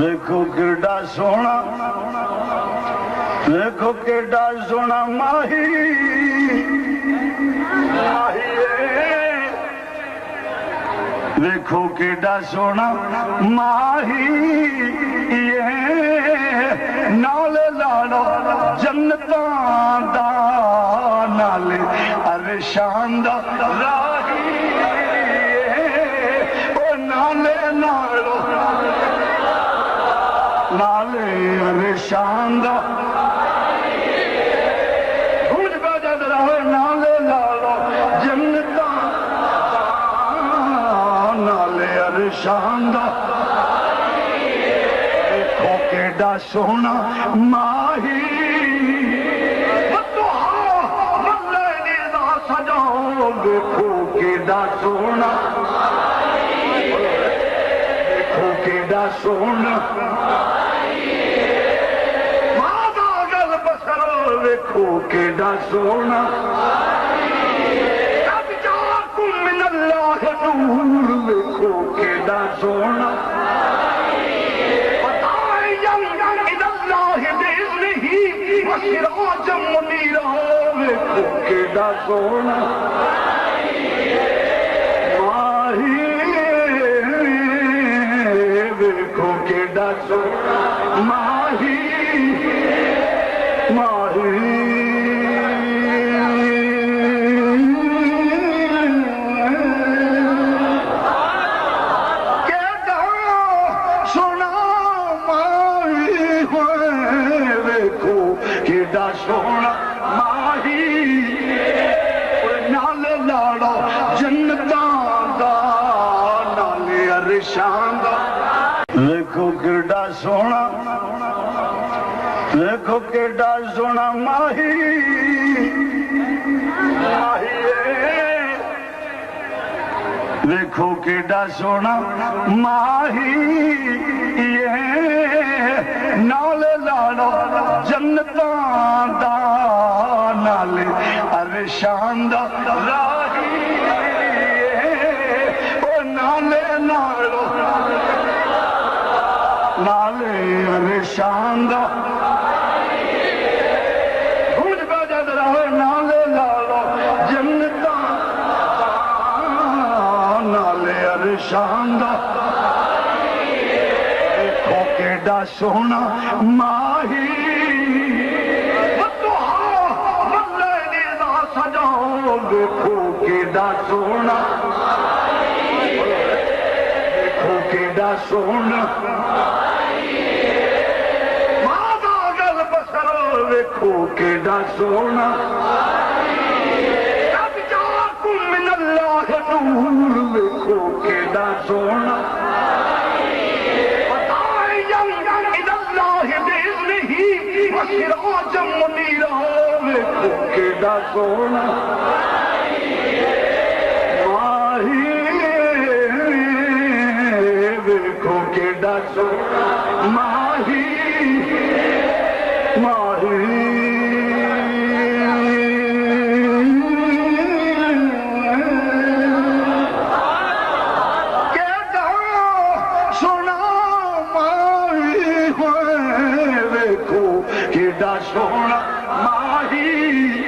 دیکھو کیڈا سونا، دیکھو کیڈا سونا ماہی دیکھو کیڈا سونا ماہی نالے لاڑو جنتاں دا نالے ارشان دا راہی او نالے لاڑو نالے ارشان دا گھوج بجد رہے نالے لاڑو جنتاں نالے ارشان دا دیکھو کیڈا سونا ماہی دیکھو کیڈا سونا، دیکھو کیڈا سونا مادا گل بسر دیکھو کیڈا سونا اب جاکم من اللہ نور دیکھو کیڈا سونا وداعیاً الی اللہ بإذنہ وسراجا منیرا دیکھو کیڈا سونا دیکھو کیڈا سونا ماہی ماہی کیڈا سونا ماہی دیکھو کیڈا سونا ماہی نالے لاڑو جنتاں دا نالے ارشان دا دیکھو کیڈا سونا، دیکھو کیڈا سونا ماہی دیکھو کیڈا سونا ماہی نالے لاڑو جنتاں دا نالے ارشان دا راہی او نالے لاڑو نالے ارشان دا گھوج بجد رہے نالے لاڑو جنتاں نالے ارشان دا دیکھو کیڈا سونا ماہی دیکھو کیڈا سونا، دیکھو کیڈا سونا مادا گل بسر دیکھو کیڈا سونا اب جاکم من اللہ نور دیکھو کیڈا سونا وداعیاً الی اللہ بإذنہ وسراجا منیرا دیکھو کیڈا سونا دیکھو کیڈا سونا ماہی ماہی کیڈا سونا ماہی دیکھو کیڈا سونا ماہی